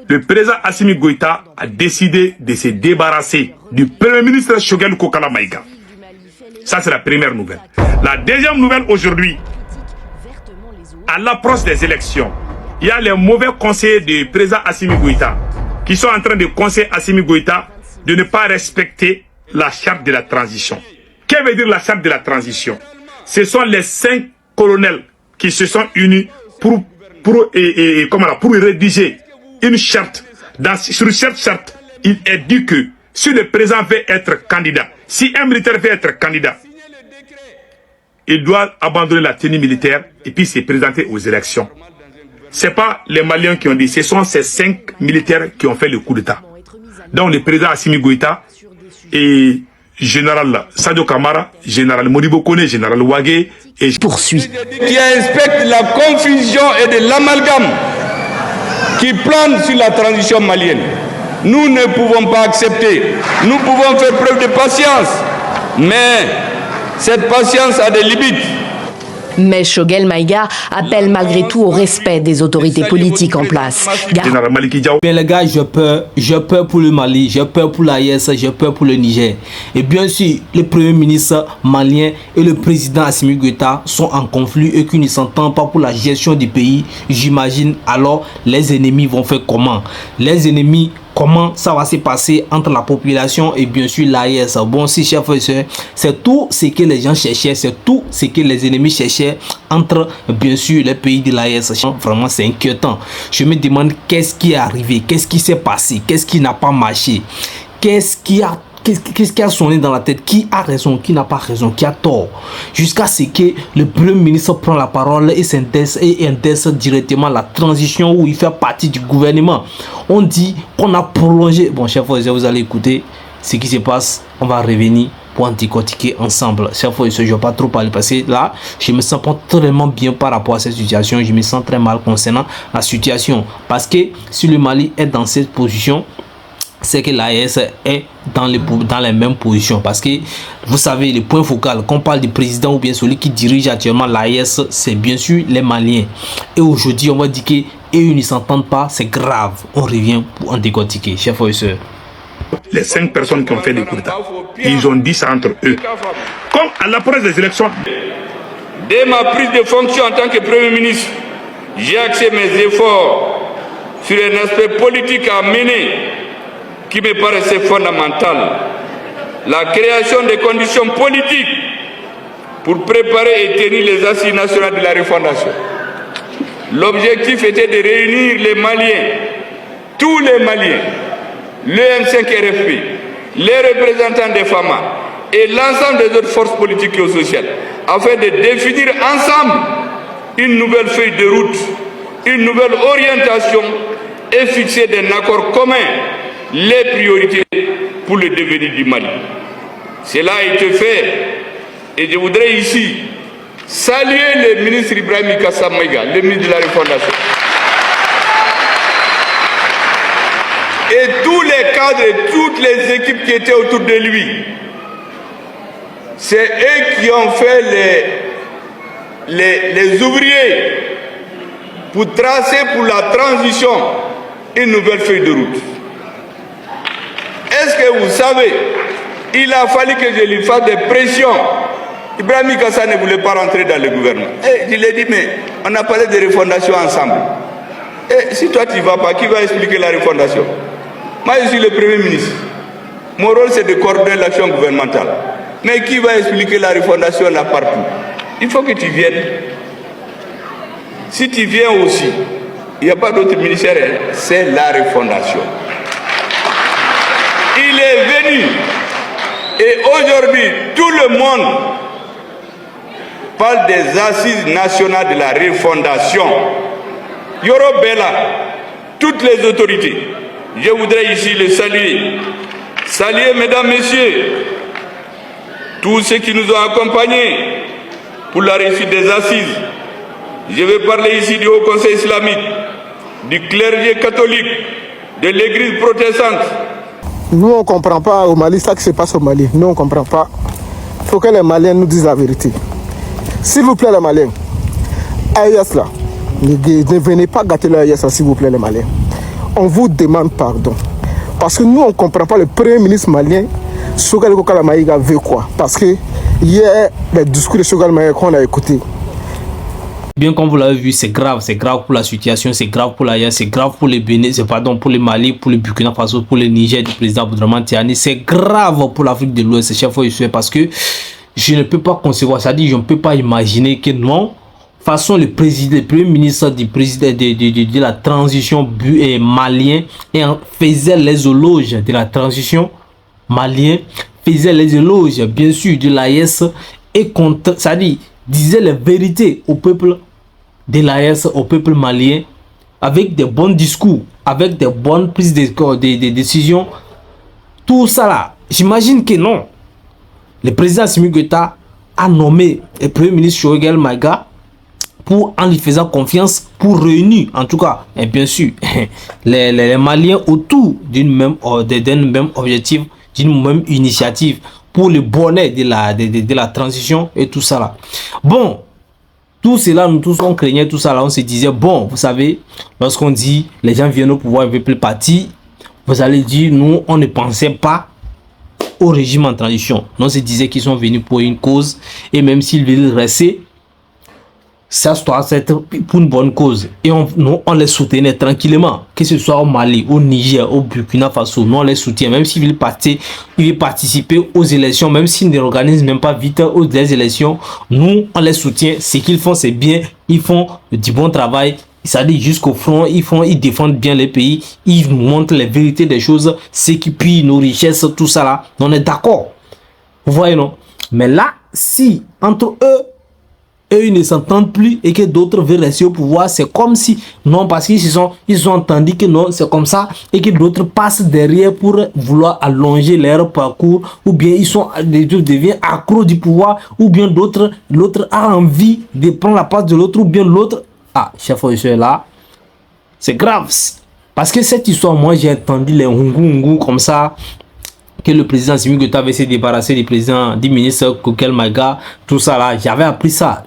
Le président Assimi Goïta a décidé de se débarrasser du premier ministre Choguel Kokala Maïga. Ça, c'est la première nouvelle. La deuxième nouvelle aujourd'hui, à l'approche des élections, il y a les mauvais conseillers du président Assimi Goïta qui sont en train de conseiller Assimi Goïta de ne pas respecter la charte de la transition. Que veut dire la charte de la transition? Ce sont les 5 colonels qui se sont unis pour rédiger une charte. Sur cette charte, il est dit que si le président veut être candidat, si un militaire veut être candidat, il doit abandonner la tenue militaire et puis se présenter aux élections. Ce n'est pas les Maliens qui ont dit, ce sont ces 5 militaires qui ont fait le coup d'État. Donc le président Assimi Goïta et général Sadio Kamara, général Modibo Kone, général Ouagé et poursuit. Qui inspecte la confusion et de l'amalgame qui plane sur la transition malienne. Nous ne pouvons pas accepter. Nous pouvons faire preuve de patience, mais cette patience a des limites. Mais Choguel Maïga appelle malgré tout au respect des autorités politiques en place. Bien les gars, j'ai peur pour le Mali, j'ai peur pour l'AES, j'ai peur pour le Niger. Et bien sûr, le premier ministre malien et le président Assimi Goïta sont en conflit et qu'ils ne s'entendent pas pour la gestion du pays. J'imagine alors les ennemis vont faire comment? Les ennemis, comment ça va se passer entre la population et bien sûr l'AES. Bon, si chef et soeur, c'est tout ce que les gens cherchaient, c'est tout ce que les ennemis cherchaient entre bien sûr les pays de l'AES. Vraiment, c'est inquiétant. Je me demande qu'est-ce qui est arrivé, qu'est-ce qui s'est passé, qu'est-ce qui n'a pas marché, qu'est-ce qui a sonné dans la tête, qui a raison, qui n'a pas raison, qui a tort, jusqu'à ce que le premier ministre prend la parole et intègre directement la transition où il fait partie du gouvernement. On dit qu'on a prolongé. Bon, chers frères, vous allez écouter ce qui se passe. On va revenir pour en décortiquer ensemble. Chers frères, je ne vais pas trop parler parce que là, je me sens pas tellement bien par rapport à cette situation. Je me sens très mal concernant la situation. Parce que si le Mali est dans cette position, c'est que l'AES est dans les mêmes positions. Parce que vous savez, le point focal, quand on parle du président ou bien celui qui dirige actuellement l'AES, c'est bien sûr les Maliens. Et aujourd'hui, on va dire qu'ils ne s'entendent pas, c'est grave. On revient pour en décortiquer, chers frères et sœurs. Les 5 personnes qui ont fait des coups d'État, ils ont dit ça entre eux. Comme à l'approche des élections. Dès ma prise de fonction en tant que Premier ministre, j'ai axé mes efforts sur un aspect politique à mener qui me paraissait fondamental, la création des conditions politiques pour préparer et tenir les assises nationales de la refondation. L'objectif était de réunir les Maliens, tous les Maliens, le M5 RFP, les représentants des FAMA et l'ensemble des autres forces politiques et sociales, afin de définir ensemble une nouvelle feuille de route, une nouvelle orientation et fixer d'un accord commun les priorités pour le devenir du Mali. Cela a été fait et je voudrais ici saluer le ministre Ibrahim Kassa Maïga, le ministre de la Refondation. Et tous les cadres et toutes les équipes qui étaient autour de lui. C'est eux qui ont fait les ouvriers pour tracer pour la transition une nouvelle feuille de route. Est-ce que vous savez, il a fallu que je lui fasse des pressions. Ibrahim Kassa ne voulait pas rentrer dans le gouvernement. Et je lui ai dit, mais on a parlé de refondation ensemble. Et si toi tu ne vas pas, qui va expliquer la refondation? Moi je suis le Premier ministre. Mon rôle c'est de coordonner l'action gouvernementale. Mais qui va expliquer la refondation là partout? Il faut que tu viennes. Si tu viens aussi, il n'y a pas d'autre ministère, c'est la refondation. Il est venu et aujourd'hui tout le monde parle des assises nationales de la refondation. Yoro Bella, toutes les autorités, je voudrais ici les saluer. Saluer mesdames, messieurs, tous ceux qui nous ont accompagnés pour la réussite des assises. Je vais parler ici du Haut Conseil islamique, du clergé catholique, de l'église protestante. Nous, on ne comprend pas au Mali ça qui se passe au Mali. Nous, on ne comprend pas. Il faut que les Maliens nous disent la vérité. S'il vous plaît, les Maliens, AES là, ne venez pas gâter l'AES, s'il vous plaît, les Maliens. on vous demande pardon. Parce que nous, on ne comprend pas le premier ministre malien, Choguel Kokala Maïga, veut quoi. Parce que hier, le discours de Choguel Maïga qu'on a écouté. Bien comme vous l'avez vu, c'est grave pour la situation, c'est grave pour l'Aïa, c'est grave pour les Bénin, pardon, pour les Mali, pour le Burkina Faso, pour le Niger du président Abdourahmane Tiani, c'est grave pour l'Afrique de l'Ouest, chef parce que je ne peux pas concevoir, c'est-à-dire je ne peux pas imaginer que non, façon le premier ministre du président de la transition malien et faisait les éloges de la transition malien, faisait les éloges bien sûr de l'AES et contre, c'est-à-dire disait les vérités au peuple de l'AES, au peuple malien, avec des bons discours, avec des bonnes prises de décisions, tout ça là, j'imagine que non. Le président Assimi Goïta a nommé le premier ministre Choguel Maïga pour, en lui faisant confiance, pour réunir, en tout cas, et bien sûr, les Maliens autour d'un même objectif, d'une même initiative, pour le bonheur de la transition et tout ça là. Bon, tout cela, nous tous on craignait tout ça là, on se disait, bon, vous savez, lorsqu'on dit, les gens viennent au pouvoir un peu plus parti, vous allez dire, nous, on ne pensait pas au régime en transition. On se disait qu'ils sont venus pour une cause, et même s'ils veulent rester, ça doit être pour une bonne cause. Et nous, on les soutenait tranquillement, que ce soit au Mali, au Niger, au Burkina Faso, nous on les soutient, même s'ils veulent participer aux élections, même s'ils ne organisent même pas vite aux élections, nous on les soutient. Ce qu'ils font c'est bien, ils font du bon travail, ça dit jusqu'au front, ils défendent bien les pays, ils nous montrent les vérités des choses, ce qui pillent nos richesses, tout ça là, on est d'accord. Vous voyez non? Mais là, si entre eux, ils ne s'entendent plus et que d'autres veulent rester au pouvoir, c'est comme si, non, parce qu'ils ont entendu que non, c'est comme ça, et que d'autres passent derrière pour vouloir allonger leur parcours, ou bien ils deviennent accros du pouvoir, ou bien l'autre a envie de prendre la place de l'autre, ou bien l'autre, ah, chef est là, c'est grave, parce que cette histoire, moi j'ai entendu les hungu comme ça, que le président Assimi Goïta avait se débarrassé du ministre Choguel Maïga, tout ça là, j'avais appris ça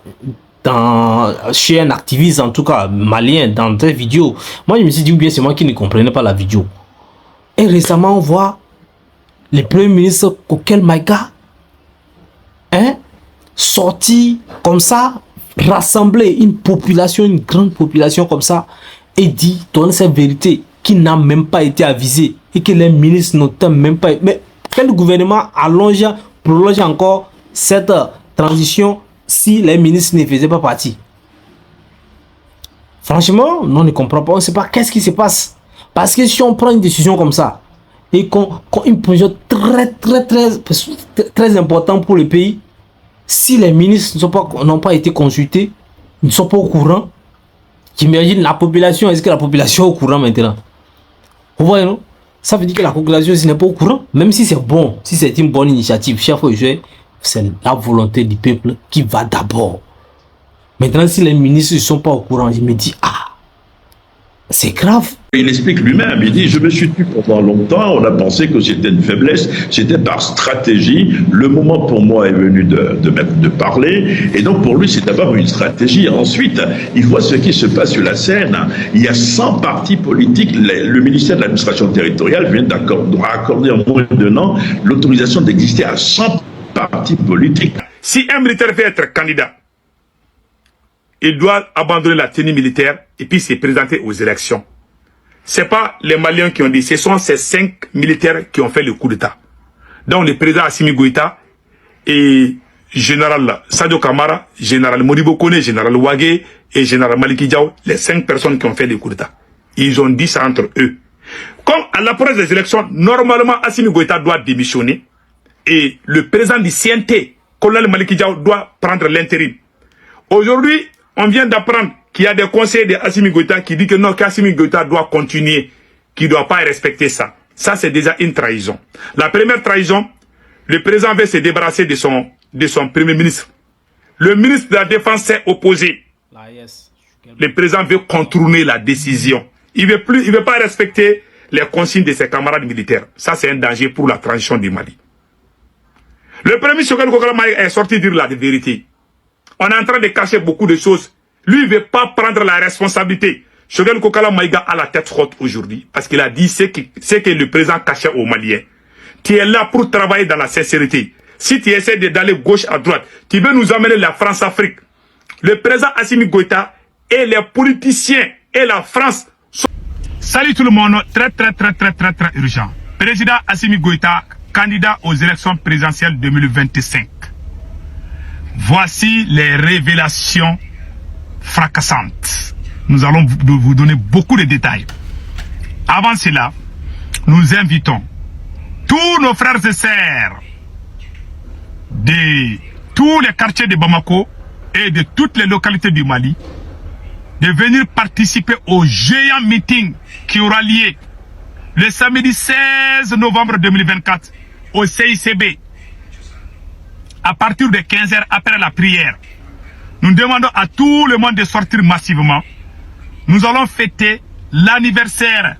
chez un activiste en tout cas malien dans des vidéos. Moi je me suis dit, ou bien c'est moi qui ne comprenais pas la vidéo. Et récemment on voit le premier ministre Choguel Maïga sorti comme ça, rassembler une population, une grande population comme ça, et dit, donner cette vérité qui n'a même pas été avisée et que les ministres n'ont même pas... Mais quel gouvernement prolonge encore cette transition si les ministres ne faisaient pas partie? Franchement, non, on ne comprend pas, on ne sait pas qu'est-ce qui se passe. Parce que si on prend une décision comme ça et qu'on une position très importante pour le pays, si les ministres n'ont pas été consultés, ils ne sont pas au courant, j'imagine la population, est-ce que la population est au courant maintenant? Vous voyez, non? Ça veut dire que la population n'est pas au courant, même si c'est bon, si c'est une bonne initiative, c'est la volonté du peuple qui va d'abord. Maintenant, si les ministres ne sont pas au courant, je me dis, ah, c'est grave. Il explique lui-même, il dit, je me suis tue pendant longtemps, on a pensé que c'était une faiblesse, c'était par stratégie, le moment pour moi est venu de parler, et donc pour lui c'est d'avoir une stratégie. Ensuite, il voit ce qui se passe sur la scène, il y a 100 partis politiques, le ministère de l'administration territoriale vient d'accorder en moins d'un an l'autorisation d'exister à 100 partis politiques. Si un militaire veut être candidat, il doit abandonner la tenue militaire et puis se présenter aux élections. C'est pas les Maliens qui ont dit, ce sont ces 5 militaires qui ont fait le coup d'État. Donc le président Assimi Goïta et général Sadio Kamara, général Modibo Kone, général Ouagé et général Maliki Diaw, les 5 personnes qui ont fait le coup d'État. Ils ont dit ça entre eux. Comme à l'approche des élections, normalement Assimi Goïta doit démissionner et le président du CNT, colonel Maliki Diaw, doit prendre l'intérim. Aujourd'hui, on vient d'apprendre qu'il y a des conseils de Assimi Goïta qui disent que non, qu'Assimi Goïta doit continuer, qu'il ne doit pas respecter ça. Ça, c'est déjà une trahison. La première trahison, le président veut se débarrasser de son premier ministre. Le ministre de la Défense s'est opposé. Le président veut contourner la décision. Il ne veut pas respecter les consignes de ses camarades militaires. Ça, c'est un danger pour la transition du Mali. Le premier ministre Choguel Kokala Maïga est sorti dire la vérité. On est en train de cacher beaucoup de choses. Lui, il ne veut pas prendre la responsabilité. Choguel Kokala Maïga a la tête haute aujourd'hui parce qu'il a dit ce que le président cachait aux Maliens. Tu es là pour travailler dans la sincérité. Si tu essaies d'aller gauche à droite, tu veux nous amener la France-Afrique. Le président Assimi Goïta et les politiciens et la France sont... Salut tout le monde, très urgent. Président Assimi Goïta, candidat aux élections présidentielles 2025. Voici les révélations fracassantes. Nous allons vous donner beaucoup de détails. Avant cela, nous invitons tous nos frères et sœurs de tous les quartiers de Bamako et de toutes les localités du Mali de venir participer au géant meeting qui aura lieu le samedi 16 novembre 2024 au CICB à partir de 15 h après la prière. Nous demandons à tout le monde de sortir massivement. Nous allons fêter l'anniversaire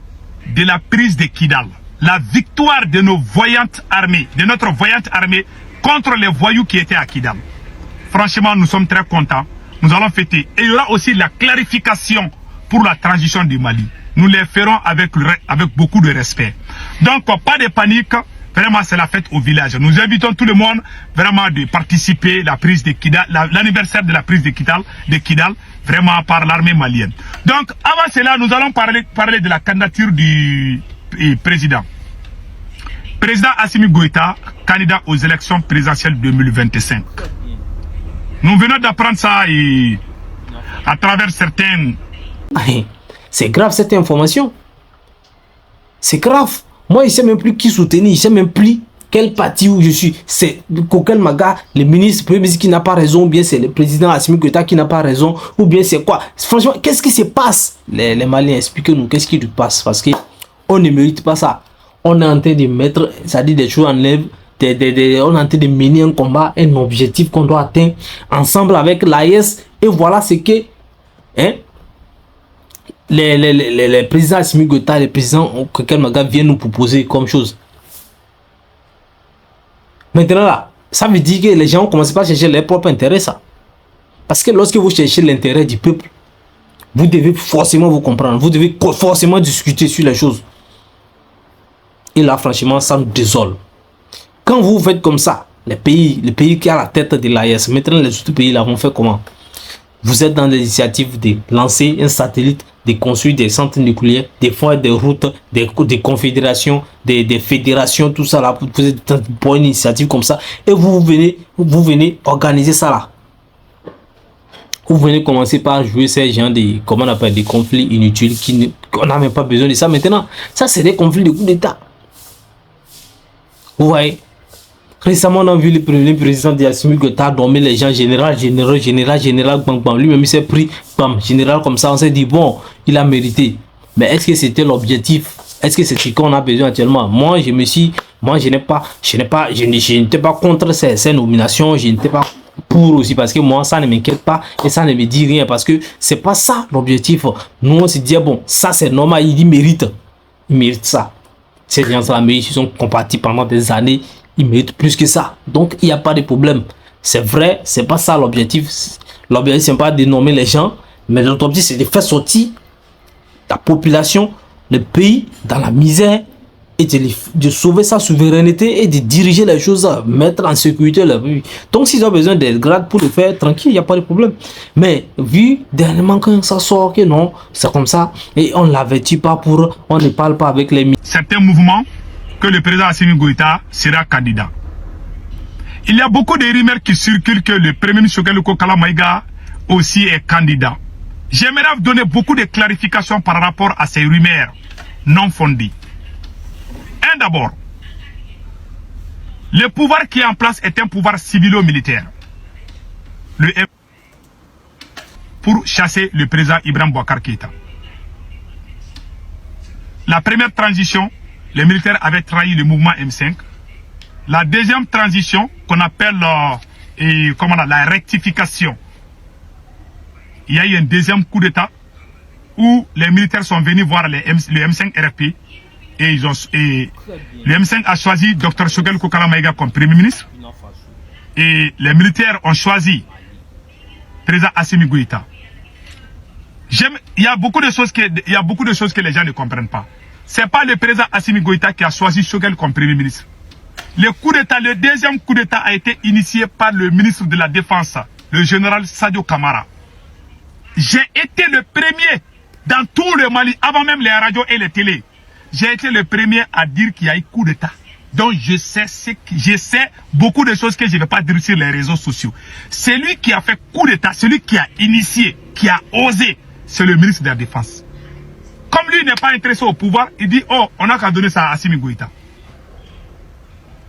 de la prise de Kidal, la victoire de nos voyantes armées, de notre voyante armée contre les voyous qui étaient à Kidal. Franchement, nous sommes très contents. Nous allons fêter. Et il y aura aussi la clarification pour la transition du Mali. Nous les ferons avec beaucoup de respect. Donc, pas de panique. Vraiment, c'est la fête au village. Nous invitons tout le monde vraiment de participer à la prise de Kidal, l'anniversaire de la prise de Kidal, vraiment par l'armée malienne. Donc, avant cela, nous allons parler de la candidature du président. Président Assimi Goïta, candidat aux élections présidentielles 2025. Nous venons d'apprendre ça à travers certains... C'est grave cette information. C'est grave. Moi, il ne sait même plus qui soutenir, il ne sait même plus quel parti où je suis. C'est Kokel Maga, le ministre, premier ministre qui n'a pas raison, ou bien c'est le président Assimi Goïta qui n'a pas raison, ou bien c'est quoi? Franchement, qu'est-ce qui se passe? Les Maliens, expliquez-nous, qu'est-ce qui se passe? Parce qu'on ne mérite pas ça. On est en train de mettre, ça dit des choses en œuvre, on est en train de mener un combat, un objectif qu'on doit atteindre ensemble avec l'AES. Et voilà ce que les présidents Assimi Goïta, les présidents Kokel Maga viennent nous proposer comme chose. Maintenant là, ça veut dire que les gens commencent pas à chercher leur propre intérêt, ça. Parce que lorsque vous cherchez l'intérêt du peuple, vous devez forcément vous comprendre, vous devez forcément discuter sur les choses. Et là, franchement, ça nous désole. Quand vous faites comme ça, les pays qui a la tête de l'AES, maintenant les autres pays là vont faire comment? Vous êtes dans l'initiative de lancer un satellite, de construire des centres nucléaires, des fois des routes, des confédérations, des fédérations, tout ça là. Vous êtes pour une initiative comme ça et vous venez organiser ça là. Vous venez commencer par jouer ces gens de, comment on appelle, des conflits inutiles qu'on n'a même pas besoin de ça. Maintenant, ça c'est des conflits de coup d'État. Vous voyez? Récemment, on a vu le premier président de Assimi Goïta dormir les gens, général, bam, bam. Lui-même, il s'est pris, bam, général, comme ça. On s'est dit, bon, il a mérité. Mais est-ce que c'était l'objectif? Est-ce que c'est ce qu'on a besoin actuellement? Moi, je n'étais pas contre ces nominations. Je n'étais pas pour aussi, parce que moi, ça ne m'inquiète pas et ça ne me dit rien, parce que c'est pas ça l'objectif. Nous, on se dit, bon, ça c'est normal, il mérite ça. Ces gens-là, mais ils sont compartis pendant des années. Ils méritent plus que ça. Donc, il n'y a pas de problème. C'est vrai, c'est pas ça l'objectif. L'objectif, c'est pas de nommer les gens, mais l'objectif, c'est de faire sortir la population, le pays, dans la misère et de sauver sa souveraineté et de diriger les choses, mettre en sécurité leur vie. Donc, s'ils ont besoin des grades pour le faire, tranquille, il n'y a pas de problème. Mais, vu dernièrement quand ça sort que non, c'est comme ça, et on ne l'avertit pas on ne parle pas avec les... Certains mouvements que le président Assimi Goïta sera candidat. Il y a beaucoup de rumeurs qui circulent que le premier ministre Choguel Kokala Maïga aussi est candidat. J'aimerais vous donner beaucoup de clarifications par rapport à ces rumeurs non fondées. D'abord, le pouvoir qui est en place est un pouvoir civilo-militaire. Pour chasser le président Ibrahim Boubacar Keïta. La première transition, les militaires avaient trahi le mouvement M5. La deuxième transition, qu'on appelle la rectification, il y a eu un deuxième coup d'État où les militaires sont venus voir le M5 RFP et le M5 a choisi Dr Choguel Kokala Maïga comme Premier ministre et les militaires ont choisi président Assimi Goïta. Il y a beaucoup de choses que les gens ne comprennent pas. C'est pas le président Assimi Goïta qui a choisi Choguel comme premier ministre. Le deuxième coup d'État a été initié par le ministre de la Défense, le général Sadio Kamara. J'ai été le premier dans tout le Mali, avant même les radios et les télés. J'ai été le premier à dire qu'il y a eu coup d'État. Donc je sais beaucoup de choses que je ne vais pas dire sur les réseaux sociaux. Celui qui a fait coup d'État, celui qui a initié, qui a osé, c'est le ministre de la Défense. Comme lui n'est pas intéressé au pouvoir, il dit, oh, on n'a qu'à donner ça à Assimi Goïta.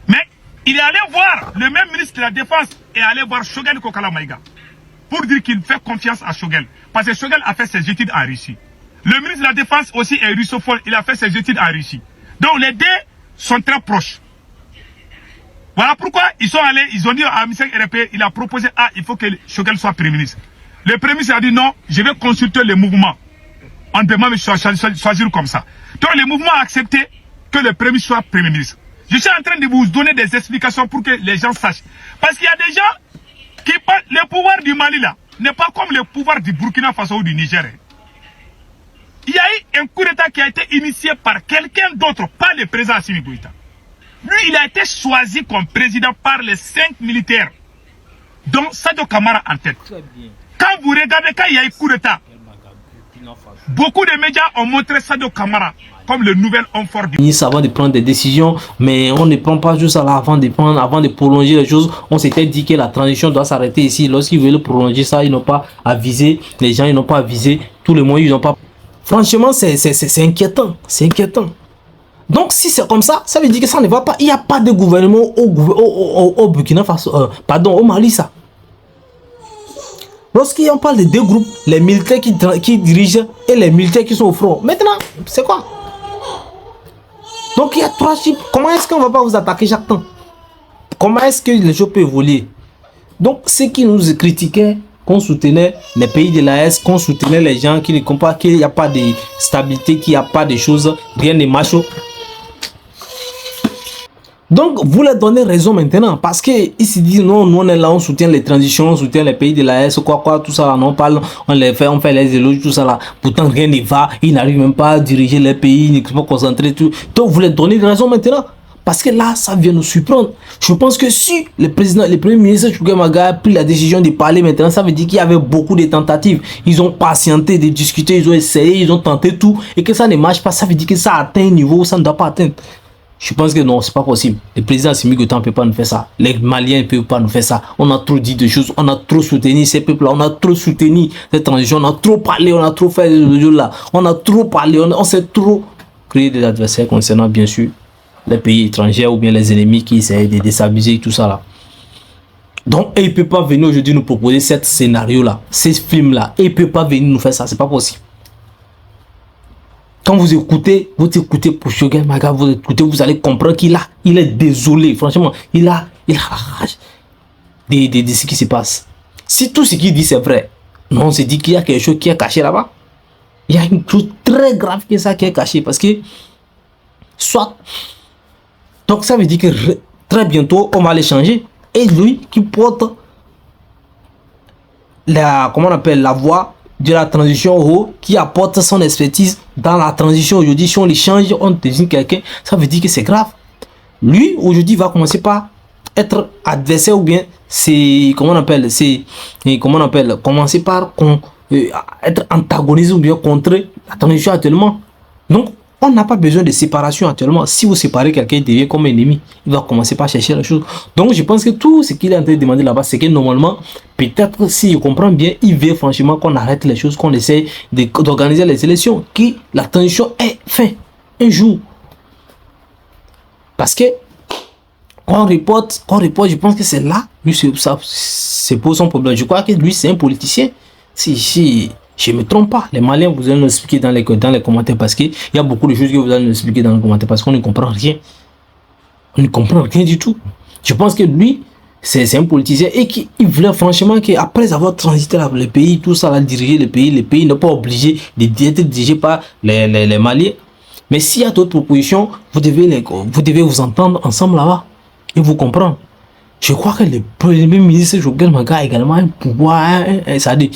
Mais il est allé voir le même ministre de la Défense et allé voir Choguel Kokala Maïga pour dire qu'il fait confiance à Choguel. Parce que Choguel a fait ses études en Russie. Le ministre de la Défense aussi est russophone, il a fait ses études en Russie. Donc les deux sont très proches. Voilà pourquoi ils sont allés, ils ont dit à Michel RP, il a proposé, il faut que Choguel soit Premier ministre. Le Premier ministre a dit non, je vais consulter les mouvements. On ne peut pas me choisir comme ça. Donc le mouvement a accepté que le Premier ministre soit Premier ministre. Je suis en train de vous donner des explications pour que les gens sachent. Parce qu'il y a des gens qui pensent que le pouvoir du Mali là n'est pas comme le pouvoir du Burkina Faso ou du Niger. Il y a eu un coup d'État qui a été initié par quelqu'un d'autre, pas le président Assimi Goïta. Lui, il a été choisi comme président par les 5 militaires, dont Sadio Kamara en tête. Quand vous regardez, quand il y a eu coup d'État, beaucoup de médias ont montré Sadio Kamara comme le nouvel homme fort du ministre avant de prendre des décisions, mais on ne prend pas juste ça là avant de prolonger les choses. On s'était dit que la transition doit s'arrêter ici. Lorsqu'ils veulent prolonger ça, ils n'ont pas avisé les gens, ils n'ont pas avisé tous les moyens, ils n'ont pas. Franchement, c'est inquiétant, c'est inquiétant. Donc si c'est comme ça, ça veut dire que ça ne va pas. Il n'y a pas de gouvernement au Burkina Faso, pardon, au Mali ça. Lorsqu'on parle de deux groupes, les militaires qui dirigent et les militaires qui sont au front. Maintenant, c'est quoi? Donc il y a 3 types. Comment est-ce qu'on ne va pas vous attaquer chaque temps? Comment est-ce que les choses peuvent évoluer? Donc ceux qui nous critiquaient, qu'on soutenait les pays de l'AES, qu'on soutenait les gens qui ne comprennent pas qu'il n'y a pas de stabilité, qu'il n'y a pas de choses, rien ne marche. Donc vous leur donnez raison maintenant parce qu'ils se disent non, nous on est là, on soutient les transitions, on soutient les pays de l'AES, quoi, tout ça là, on parle, on fait les éloges, tout ça là. Pourtant rien ne va, ils n'arrivent même pas à diriger les pays, ils ne sont pas concentrés, tout. Donc vous leur donnez raison maintenant. Parce que là, ça vient nous surprendre. Je pense que si le premier ministre Choguel Maïga a pris la décision de parler maintenant, ça veut dire qu'il y avait beaucoup de tentatives. Ils ont patienté de discuter, ils ont essayé, ils ont tenté tout. Et que ça ne marche pas, ça veut dire que ça atteint un niveau où ça ne doit pas atteindre. Je pense que non, c'est pas possible. Le président Assimi Goïta ne peut pas nous faire ça. Les Maliens ne peuvent pas nous faire ça. On a trop dit de choses, on a trop soutenu ces peuples-là, on a trop soutenu cette transition, on a trop parlé, on a trop fait de choses là. On a trop parlé, on s'est trop créé des adversaires concernant bien sûr les pays étrangers ou bien les ennemis qui essayent de déstabiliser tout ça là. Donc, il ne peut pas venir aujourd'hui nous proposer ce scénario là, ces films là. Il ne peut pas venir nous faire ça, c'est pas possible. Quand vous écoutez pour Choguel Maïga, vous écoutez, vous allez comprendre il est désolé, franchement, il a la rage de ce qui se passe. Si tout ce qu'il dit c'est vrai, non, on se dit qu'il y a quelque chose qui est caché là-bas. Il y a une chose très grave qui est cachée parce que soit. Donc ça veut dire que très bientôt on va les changer. Et lui qui porte la, comment on appelle, la voie de la transition, qui apporte son expertise dans la transition aujourd'hui, si on les change, on désigne quelqu'un, ça veut dire que c'est grave. Lui aujourd'hui va commencer par être adversaire ou bien c'est, comment on appelle, commencer par être antagoniste ou bien contrer la transition actuellement. Donc on n'a pas besoin de séparation actuellement. Si vous séparez quelqu'un, il devient comme un ennemi. Il va commencer par chercher les choses. Donc, je pense que tout ce qu'il est en train de demander là-bas, c'est que normalement, peut-être, si je comprends bien, il veut franchement qu'on arrête les choses, qu'on essaie d'organiser les élections, que la transition est faite un jour. Parce que, on reporte, je pense que c'est là, lui, ça, c'est pour son problème. Je crois que lui, c'est un politicien. Si je ne me trompe pas, les Maliens, vous allez nous expliquer dans les commentaires parce qu'il y a beaucoup de choses que vous allez nous expliquer dans les commentaires parce qu'on ne comprend rien. On ne comprend rien du tout. Je pense que lui, c'est un politicien et qu'il voulait franchement qu'après avoir transité le pays, tout ça, diriger le pays n'est pas obligé d'être dirigé par les Maliens. Mais s'il y a d'autres propositions, vous devez vous entendre ensemble là-bas et vous comprendre. Je crois que le premier ministre Choguel Maïga a également un pouvoir, c'est-à-dire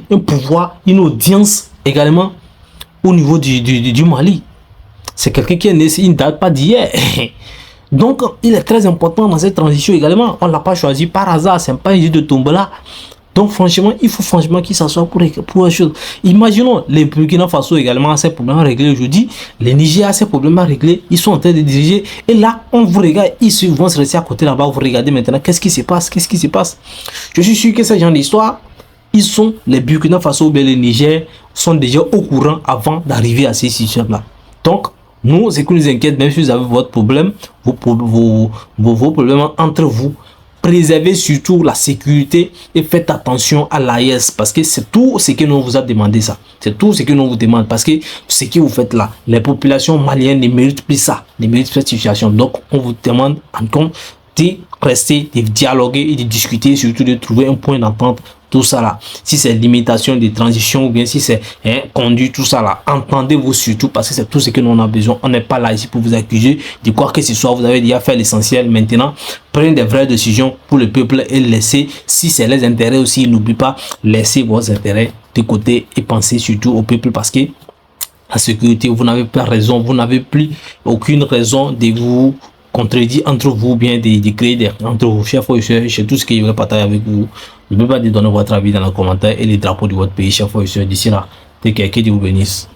un pouvoir, une audience également au niveau du Mali. C'est quelqu'un qui est né, il ne date pas d'hier. Donc, il est très important dans cette transition également. On ne l'a pas choisi par hasard, c'est pas un jeu de tombola. Donc, franchement, il faut franchement qu'il s'assoie pour la chose. Imaginons les Burkina Faso également à ces problèmes à régler aujourd'hui. Les Niger à ces problèmes à régler. Ils sont en train de diriger. Et là, on vous regarde. Ils vont se rester à côté là-bas. Vous regardez maintenant. Qu'est-ce qui se passe? Qu'est-ce qui se passe? Je suis sûr que ces gens d'histoire, ils sont, les Burkina Faso ou bien les Niger, sont déjà au courant avant d'arriver à ces situations-là. Donc, nous, ce qui nous inquiète, même si vous avez votre problème, vos problèmes entre vous, préservez surtout la sécurité et faites attention à l'AES parce que c'est tout ce que nous vous a demandé ça. C'est tout ce que nous vous demande parce que ce que vous faites là, les populations maliennes ne méritent plus ça, ne méritent plus cette situation. Donc, on vous demande encore de rester, de dialoguer et de discuter, surtout de trouver un point d'entente. Tout ça là, si c'est limitation de transition ou bien si c'est conduit, tout ça là, entendez-vous surtout parce que c'est tout ce que nous on a besoin. On n'est pas là ici pour vous accuser de quoi que ce soit. Vous avez déjà fait l'essentiel. Maintenant, prenez des vraies décisions pour le peuple et laissez, si c'est les intérêts aussi, n'oubliez pas, laissez vos intérêts de côté et pensez surtout au peuple parce que la sécurité, vous n'avez pas raison, vous n'avez plus aucune raison de vous contredire entre vous, bien de créer des entre vos chefs et sœurs, c'est tout ce que je vais partager avec vous. N'oubliez pas de donner votre avis dans les commentaires et les drapeaux de votre pays, chefs et sœurs. D'ici là, que Dieu vous bénisse.